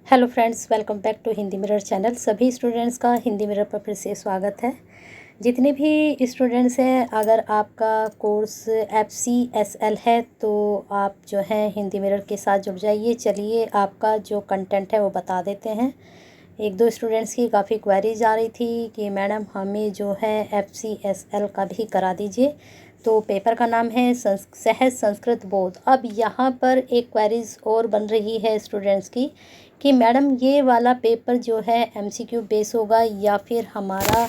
Hello friends, welcome back to Hindi mirror channel. सभी students का Hindi mirror पर फिर से स्वागत है। जितने भी स्टूडेंट्स हैं, अगर आपका कोर्स FCSL है तो आप जो है हिंदी मिरर के साथ जुड़ जाइए। चलिए आपका जो कंटेंट है वो बता देते हैं। एक दो स्टूडेंट्स की काफ़ी क्वेरीज आ रही थी कि मैडम हमें जो है FCSL का भी करा दीजिए। तो पेपर का नाम है सहज संस्कृत बोध। अब यहाँ पर एक क्वेरीज और बन रही है स्टूडेंट्स की कि मैडम ये वाला पेपर जो है MCQ बेस होगा या फिर हमारा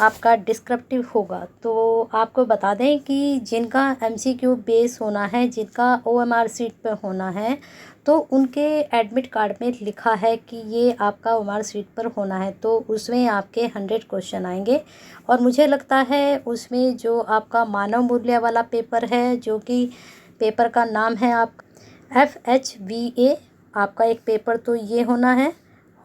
आपका डिस्क्रिप्टिव होगा। तो आपको बता दें कि जिनका MCQ बेस होना है, जिनका OMR सीट पर होना है, तो उनके एडमिट कार्ड में लिखा है कि ये आपका OMR सीट पर होना है, तो उसमें आपके 100 क्वेश्चन आएंगे। और मुझे लगता है उसमें जो आपका मानव मूल्य वाला पेपर है, जो कि पेपर का नाम है आप FHVA, आपका एक पेपर तो ये होना है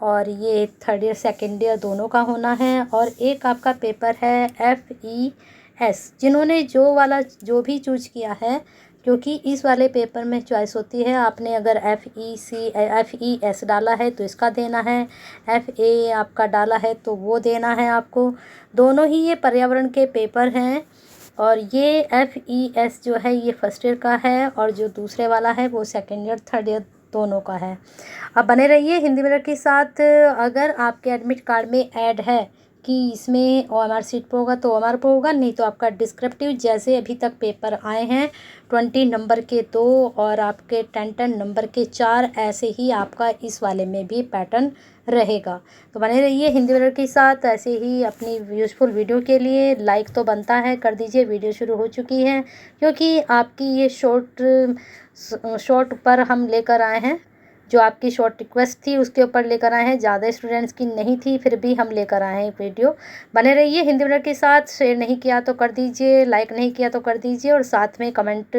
और ये थर्ड ईयर सेकेंड ईयर दोनों का होना है। और एक आपका पेपर है FES, जिन्होंने जो भी चूज किया है, क्योंकि इस वाले पेपर में चॉइस होती है। आपने अगर FES डाला है तो इसका देना है, FA आपका डाला है तो वो देना है आपको। दोनों ही ये पर्यावरण के पेपर हैं और ये FES जो है ये फर्स्ट ईयर का है और जो दूसरे वाला है वो सेकेंड ईयर थर्ड ईयर दोनों का है। अब बने रहिए हिंदी मिरर के साथ। अगर आपके एडमिट कार्ड में ऐड है कि इसमें OMR सीट पर होगा तो OMR पर होगा, नहीं तो आपका डिस्क्रिप्टिव जैसे अभी तक पेपर आए हैं 20 नंबर के 2 और आपके 10 नंबर के 4, ऐसे ही आपका इस वाले में भी पैटर्न रहेगा। तो बने रहिए हिंदी मिरर के साथ। ऐसे ही अपनी यूज़फुल वीडियो के लिए लाइक तो बनता है, कर दीजिए। वीडियो शुरू हो चुकी है क्योंकि आपकी ये शॉर्ट पर हम लेकर आए हैं। जो आपकी शॉर्ट रिक्वेस्ट थी उसके ऊपर लेकर आए हैं, ज़्यादा स्टूडेंट्स की नहीं थी, फिर भी हम लेकर आए हैं वीडियो। बने रहिए हिंदी मिरर के साथ। शेयर नहीं किया तो कर दीजिए, लाइक नहीं किया तो कर दीजिए और साथ में कमेंट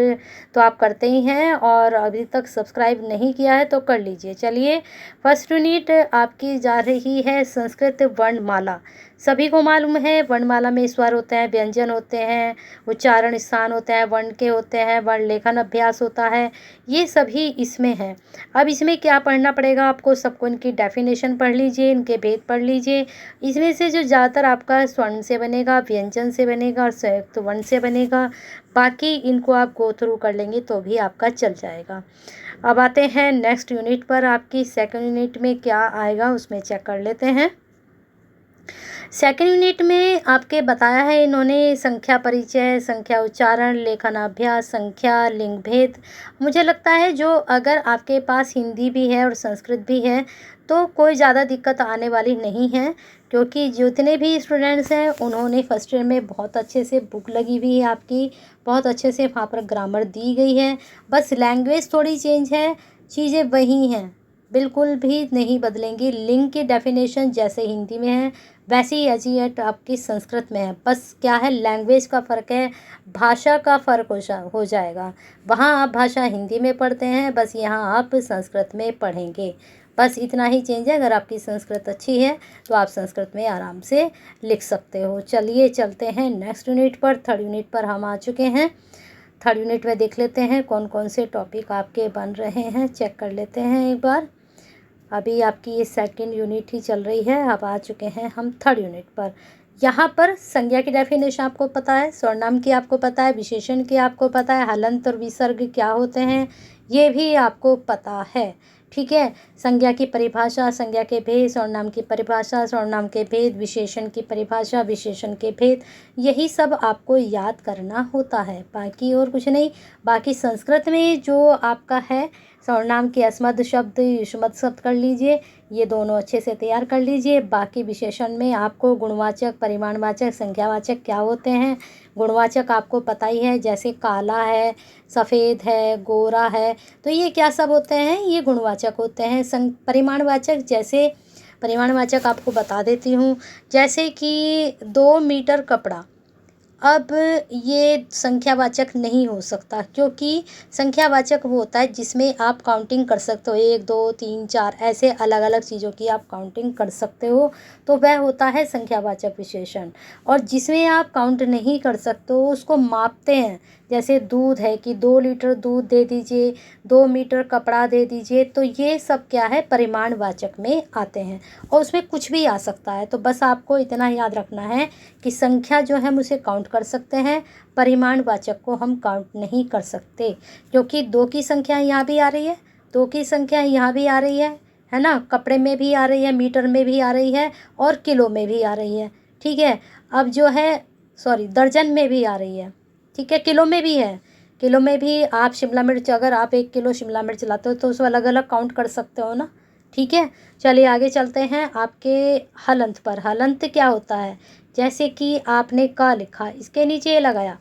तो आप करते ही हैं और अभी तक सब्सक्राइब नहीं किया है तो कर लीजिए। चलिए, फर्स्ट यूनिट आपकी जा रही है संस्कृत वर्णमाला। सभी को मालूम है वर्णमाला में स्वर होते हैं, व्यंजन होते हैं, उच्चारण स्थान होते हैं, वर्ण के होते हैं, वर्ण लेखन अभ्यास होता है, ये सभी इसमें है। अब इसमें क्या पढ़ना पड़ेगा आपको, सबको इनकी डेफिनेशन पढ़ लीजिए, इनके भेद पढ़ लीजिए। इसमें से जो ज़्यादातर आपका स्वर्ण से बनेगा, व्यंजन से बनेगा और संयुक्त वर्ण से बनेगा। बाकी इनको आप गो थ्रू कर लेंगे तो भी आपका चल जाएगा। अब आते हैं नेक्स्ट यूनिट पर। आपकी सेकंड यूनिट में क्या आएगा उसमें चेक कर लेते हैं। सेकेंड यूनिट में आपके बताया है इन्होंने संख्या परिचय, संख्या उच्चारण, लेखन अभ्यास, संख्या, लिंग भेद। मुझे लगता है जो अगर आपके पास हिंदी भी है और संस्कृत भी है तो कोई ज़्यादा दिक्कत आने वाली नहीं है, क्योंकि जितने भी स्टूडेंट्स हैं उन्होंने फर्स्ट ईयर में बहुत अच्छे से बुक लगी हुई है आपकी, बहुत अच्छे से वहाँ पर ग्रामर दी गई है। बस लैंग्वेज थोड़ी चेंज है, चीज़ें वही हैं, बिल्कुल भी नहीं बदलेंगी। लिंग की डेफिनेशन जैसे हिंदी में है वैसे ही एजिएट आपकी संस्कृत में है। बस क्या है, लैंग्वेज का फ़र्क है, भाषा का फ़र्क हो जाएगा। वहाँ आप भाषा हिंदी में पढ़ते हैं, बस यहाँ आप संस्कृत में पढ़ेंगे। बस इतना ही चेंज है। अगर आपकी संस्कृत अच्छी है तो आप संस्कृत में आराम से लिख सकते हो। चलिए चलते हैं नेक्स्ट यूनिट पर। थर्ड यूनिट पर हम आ चुके हैं। थर्ड यूनिट में देख लेते हैं कौन कौन से टॉपिक आपके बन रहे हैं, चेक कर लेते हैं एक बार। अभी आपकी ये सेकंड यूनिट ही चल रही है, अब आ चुके हैं हम थर्ड यूनिट पर। यहाँ पर संज्ञा की डेफिनेशन आपको पता है, सर्वनाम की आपको पता है, विशेषण की आपको पता है, हलंत और विसर्ग क्या होते हैं ये भी आपको पता है। ठीक है, संज्ञा की परिभाषा, संज्ञा के भेद, सर्वनाम की परिभाषा, सर्वनाम के भेद, विशेषण की परिभाषा, विशेषण के भेद, यही सब आपको याद करना होता है, बाकी और कुछ नहीं। बाकी संस्कृत में जो आपका है सर्वनाम के अस्मद शब्द, युष्मद शब्द कर लीजिए, ये दोनों अच्छे से तैयार कर लीजिए। बाकी विशेषण में आपको गुणवाचक, परिमाणवाचक, संख्यावाचक क्या होते हैं। गुणवाचक आपको पता ही है, जैसे काला है, सफ़ेद है, गोरा है, तो ये क्या सब होते हैं, ये गुणवाचक होते हैं। परिमाणवाचक, जैसे परिमाणवाचक आपको बता देती हूँ, जैसे कि 2 मीटर कपड़ा। अब ये संख्यावाचक नहीं हो सकता, क्योंकि संख्यावाचक वो होता है जिसमें आप काउंटिंग कर सकते हो, 1 2 3 4 ऐसे अलग अलग चीज़ों की आप काउंटिंग कर सकते हो, तो वह होता है संख्यावाचक विशेषण। और जिसमें आप काउंट नहीं कर सकते हो उसको मापते हैं, जैसे दूध है कि 2 लीटर दूध दे दीजिए, 2 मीटर कपड़ा दे दीजिए, तो ये सब क्या है, परिमाणवाचक में आते हैं और उसमें कुछ भी आ सकता है। तो बस आपको इतना याद रखना है कि संख्या जो है हम उसे काउंट कर सकते हैं, परिमाणवाचक को हम काउंट नहीं कर सकते, क्योंकि 2 की संख्या यहाँ भी आ रही है, 2 की संख्या यहाँ भी आ रही है ना, कपड़े में भी आ रही है, मीटर में भी आ रही है और किलो में भी आ रही है। ठीक है, अब जो है दर्जन में भी आ रही है। ठीक है, किलो में भी है, किलो में भी आप शिमला मिर्च, अगर आप 1 किलो शिमला मिर्च लाते हो तो उसको अलग अलग काउंट कर सकते हो ना। ठीक है, चलिए आगे चलते हैं आपके हलंत पर। हलंत क्या होता है, जैसे कि आपने का लिखा, इसके नीचे ये लगाया,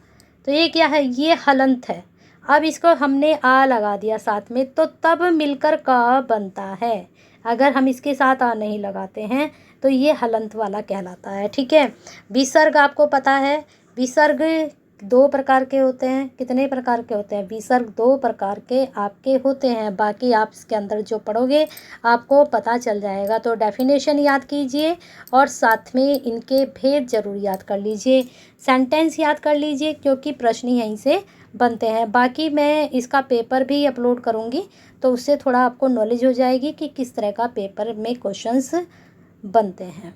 तो ये क्या है, ये हलंत है। अब इसको हमने आ लगा दिया साथ में, तो तब मिलकर का बनता है। अगर हम इसके साथ आ नहीं लगाते हैं तो ये हलंत वाला कहलाता है। ठीक है, विसर्ग आपको पता है, विसर्ग 2 प्रकार के होते हैं। कितने प्रकार के होते हैं, विसर्ग 2 प्रकार के आपके होते हैं। बाकी आप इसके अंदर जो पढ़ोगे आपको पता चल जाएगा। तो डेफिनेशन याद कीजिए और साथ में इनके भेद जरूर याद कर लीजिए, सेंटेंस याद कर लीजिए, क्योंकि प्रश्न यहीं से बनते हैं। बाकी मैं इसका पेपर भी अपलोड करूँगी, तो उससे थोड़ा आपको नॉलेज हो जाएगी कि किस तरह का पेपर में क्वेश्चंस बनते हैं।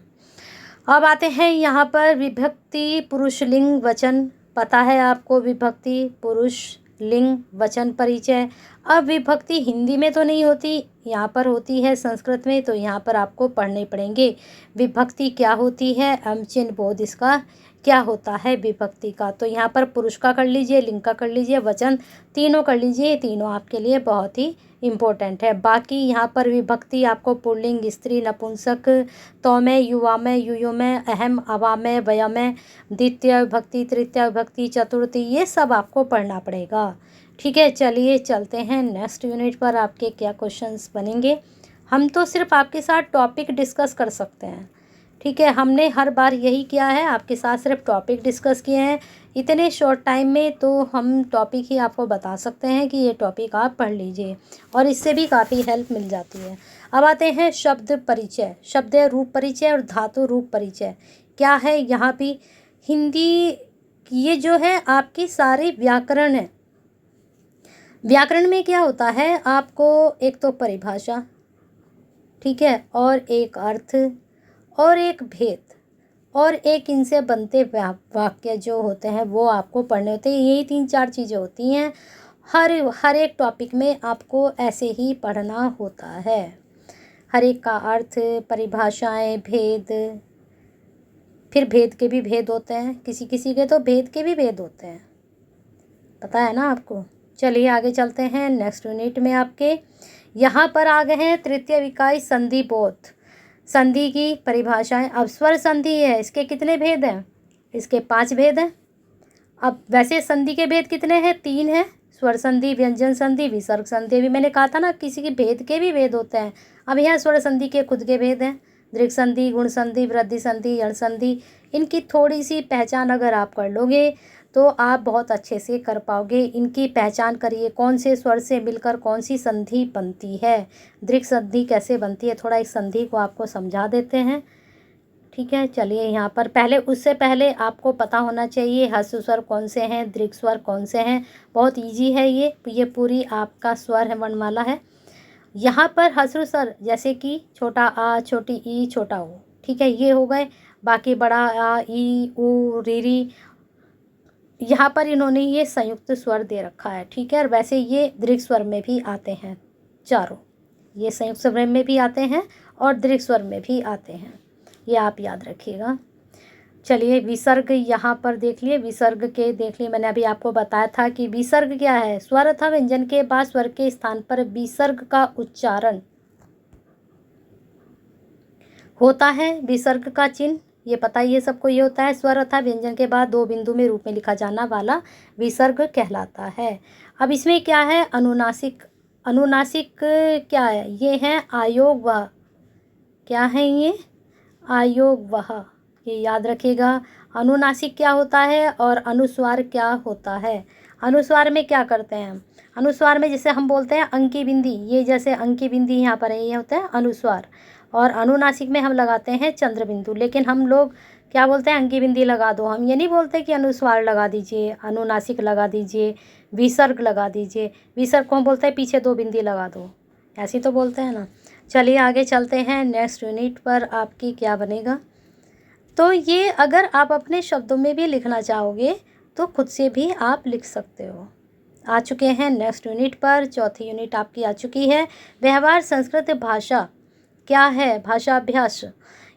अब आते हैं यहाँ पर विभक्ति, पुरुषलिंग, वचन। पता है आपको विभक्ति, पुरुष, लिंग, वचन, परिचय। अब विभक्ति हिंदी में तो नहीं होती, यहाँ पर होती है संस्कृत में, तो यहाँ पर आपको पढ़ने पड़ेंगे। विभक्ति क्या होती है, चिन्ह बोध इसका क्या होता है विभक्ति का। तो यहाँ पर पुरुष का कर लीजिए, लिंग का कर लीजिए, वचन, तीनों कर लीजिए। तीनों आपके लिए बहुत ही इम्पोर्टेंट है। बाकी यहाँ पर विभक्ति आपको पुल्लिंग, स्त्री, नपुंसक, तो में, युवा में, युयो में, अहम, अवा में, वया में, द्वितीय विभक्ति, तृतीय विभक्ति, चतुर्थी, ये सब आपको पढ़ना पड़ेगा। ठीक है, चलिए चलते हैं नेक्स्ट यूनिट पर। आपके क्या क्वेश्चंस बनेंगे, हम तो सिर्फ आपके साथ टॉपिक डिस्कस कर सकते हैं। ठीक है, हमने हर बार यही किया है, आपके साथ सिर्फ टॉपिक डिस्कस किए हैं। इतने शॉर्ट टाइम में तो हम टॉपिक ही आपको बता सकते हैं कि ये टॉपिक आप पढ़ लीजिए, और इससे भी काफ़ी हेल्प मिल जाती है। अब आते हैं शब्द परिचय, शब्द रूप परिचय और धातु रूप परिचय। क्या है यहाँ भी हिंदी, ये जो है आपकी सारी व्याकरण है। व्याकरण में क्या होता है, आपको एक तो परिभाषा, ठीक है, और एक अर्थ, और एक भेद, और एक इनसे बनते वाक्य जो होते हैं वो आपको पढ़ने होते हैं। यही 3-4 चीज़ें होती हैं, हर एक टॉपिक में आपको ऐसे ही पढ़ना होता है। हर एक का अर्थ, परिभाषाएं, भेद, फिर भेद के भी भेद होते हैं, किसी किसी के तो भेद के भी भेद होते हैं, पता है ना आपको। चलिए आगे चलते हैं नेक्स्ट यूनिट में। आपके यहाँ पर आ गए हैं तृतीय इकाई संधि बोध, संधि की परिभाषाएं। अब स्वर संधि है, इसके कितने भेद हैं, इसके 5 भेद हैं। अब वैसे संधि के भेद कितने हैं, 3 हैं, स्वर संधि, व्यंजन संधि, विसर्ग संधि। अभी मैंने कहा था ना किसी के भेद के भी भेद होते हैं। अब यहाँ स्वर संधि के खुद के भेद हैं, दीर्घ संधि, गुण संधि, वृद्धि संधि, यण संधि। इनकी थोड़ी सी पहचान अगर आप कर लोगे तो आप बहुत अच्छे से कर पाओगे। इनकी पहचान करिए, कौन से स्वर से मिलकर कौन सी संधि बनती है, दीर्घ संधि कैसे बनती है, थोड़ा इस संधि को आपको समझा देते हैं। ठीक है, चलिए यहाँ पर उससे पहले आपको पता होना चाहिए ह्रस्व स्वर कौन से हैं, दीर्घ स्वर कौन से हैं। बहुत इजी है ये पूरी आपका स्वर है, वर्णमाला है। यहाँ पर ह्रस्व स्वर जैसे कि छोटा आ, छोटी ई, छोटा ओ, ठीक है, ये हो गए। बाकी बड़ा आ, ई, ऊ, री, यहाँ पर इन्होंने ये संयुक्त स्वर दे रखा है। ठीक है, और वैसे ये दीर्घ स्वर में भी आते हैं चारों, ये संयुक्त स्वर में भी आते हैं और दीर्घ स्वर में भी आते हैं, ये आप याद रखिएगा। चलिए विसर्ग यहाँ पर देख लिए, विसर्ग के देख लिए, मैंने अभी आपको बताया था कि विसर्ग क्या है, स्वर अथवा व्यंजन के बाद स्वर के स्थान पर विसर्ग का उच्चारण होता है। विसर्ग का चिन्ह ये पता ही है सबको, ये होता है स्वर अथवा व्यंजन के बाद 2 बिंदु में रूप में लिखा जाना वाला विसर्ग कहलाता है। अब इसमें क्या है, अनुनासिक, अनुनासिक क्या है, ये है आयोग वह, क्या है ये, आयोग वह, ये याद रखिएगा। अनुनासिक क्या होता है और अनुस्वार क्या होता है। अनुस्वार में क्या करते हैं, अनुस्वार में जैसे हम बोलते हैं अंकी बिंदी, ये जैसे अंकी बिंदी यहाँ पर है, ये होता है अनुस्वार। और अनुनासिक में हम लगाते हैं चंद्र बिंदु, लेकिन हम लोग क्या बोलते हैं, अंगी बिंदी लगा दो। हम ये नहीं बोलते कि अनुस्वार लगा दीजिए, अनुनासिक लगा दीजिए, विसर्ग लगा दीजिए। विसर्ग कौन बोलता है, पीछे 2 बिंदी लगा दो, ऐसे तो बोलते हैं ना। चलिए आगे चलते हैं, नेक्स्ट यूनिट पर आपकी क्या बनेगा। तो ये अगर आप अपने शब्दों में भी लिखना चाहोगे तो खुद से भी आप लिख सकते हो। आ चुके हैं नेक्स्ट यूनिट पर, चौथी यूनिट आपकी आ चुकी है। व्यवहार संस्कृत भाषा क्या है, भाषा अभ्यास।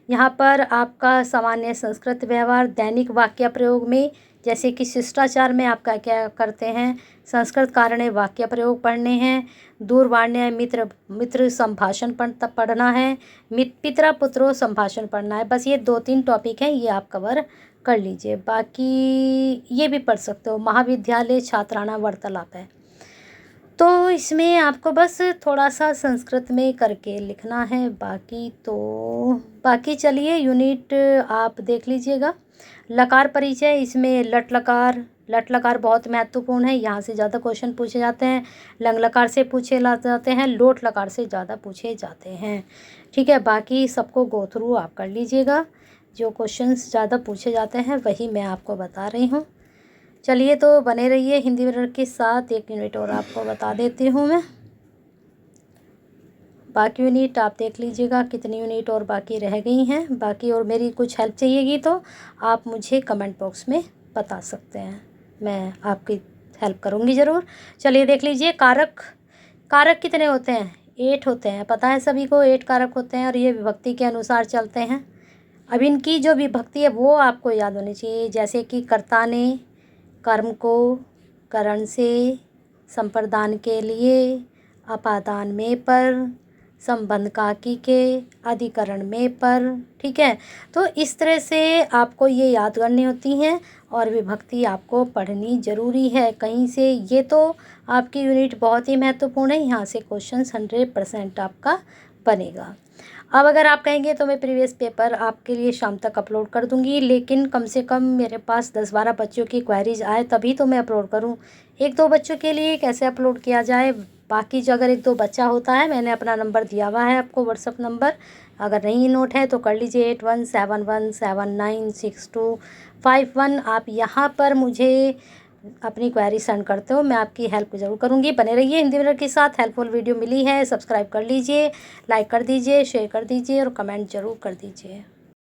यहाँ पर आपका सामान्य संस्कृत व्यवहार दैनिक वाक्य प्रयोग में, जैसे कि शिष्टाचार में आपका क्या करते हैं, संस्कृत कारणे वाक्य प्रयोग पढ़ने हैं, दूरवाण्य मित्र मित्र संभाषण पढ़ना है, पितरा पुत्रो संभाषण पढ़ना है। बस ये 2-3 टॉपिक हैं, ये आप कवर कर लीजिए। बाकी ये भी पढ़ सकते हो, महाविद्यालय छात्राणां वार्तालाप है। तो इसमें आपको बस थोड़ा सा संस्कृत में करके लिखना है। बाकी चलिए यूनिट आप देख लीजिएगा। लकार परिचय, इसमें लट लकार बहुत महत्वपूर्ण है, यहाँ से ज़्यादा क्वेश्चन पूछे जाते हैं। लंग लकार से पूछे जाते हैं, लोट लकार से ज़्यादा पूछे जाते हैं। ठीक है, बाकी सबको गो थ्रू आप कर लीजिएगा। जो क्वेश्चंस ज़्यादा पूछे जाते हैं वही मैं आपको बता रही हूँ। चलिए तो बने रहिए हिंदी मिरर के साथ। एक यूनिट और आपको बता देती हूँ मैं। बाकी यूनिट आप देख लीजिएगा कितनी यूनिट और बाकी रह गई हैं। बाकी और मेरी कुछ हेल्प चाहिएगी तो आप मुझे कमेंट बॉक्स में बता सकते हैं, मैं आपकी हेल्प करूँगी ज़रूर। चलिए देख लीजिए, कारक कितने होते हैं, 8 होते हैं। पता है सभी को 8 कारक होते हैं और ये विभक्ति के अनुसार चलते हैं। अब इनकी जो विभक्ति है वो आपको याद होनी चाहिए, जैसे कि कर्ता ने, कर्म को, करण से, संप्रदान के लिए, अपादान में पर, संबंध काकी के, अधिकरण में पर। ठीक है, तो इस तरह से आपको ये याद करनी होती हैं और विभक्ति आपको पढ़नी ज़रूरी है कहीं से। ये तो आपकी यूनिट बहुत ही महत्वपूर्ण है, यहाँ से क्वेश्चन 100% आपका बनेगा। अब अगर आप कहेंगे तो मैं प्रीवियस पेपर आपके लिए शाम तक अपलोड कर दूंगी, लेकिन कम से कम मेरे पास 10-12 बच्चों की क्वेरीज आए तभी तो मैं अपलोड करूं। 1-2 बच्चों के लिए कैसे अपलोड किया जाए, बाकी जो अगर 1-2 बच्चा होता है, मैंने अपना नंबर दिया हुआ है आपको, व्हाट्सअप नंबर, अगर नहीं नोट है तो कर लीजिए 8171796251। आप यहाँ पर मुझे अपनी क्वेरी सेंड करते हो, मैं आपकी हेल्प ज़रूर करूँगी। बने रहिए हिंदी मिरर के साथ। हेल्पफुल वीडियो मिली है, सब्सक्राइब कर लीजिए, लाइक कर दीजिए, शेयर कर दीजिए और कमेंट ज़रूर कर दीजिए।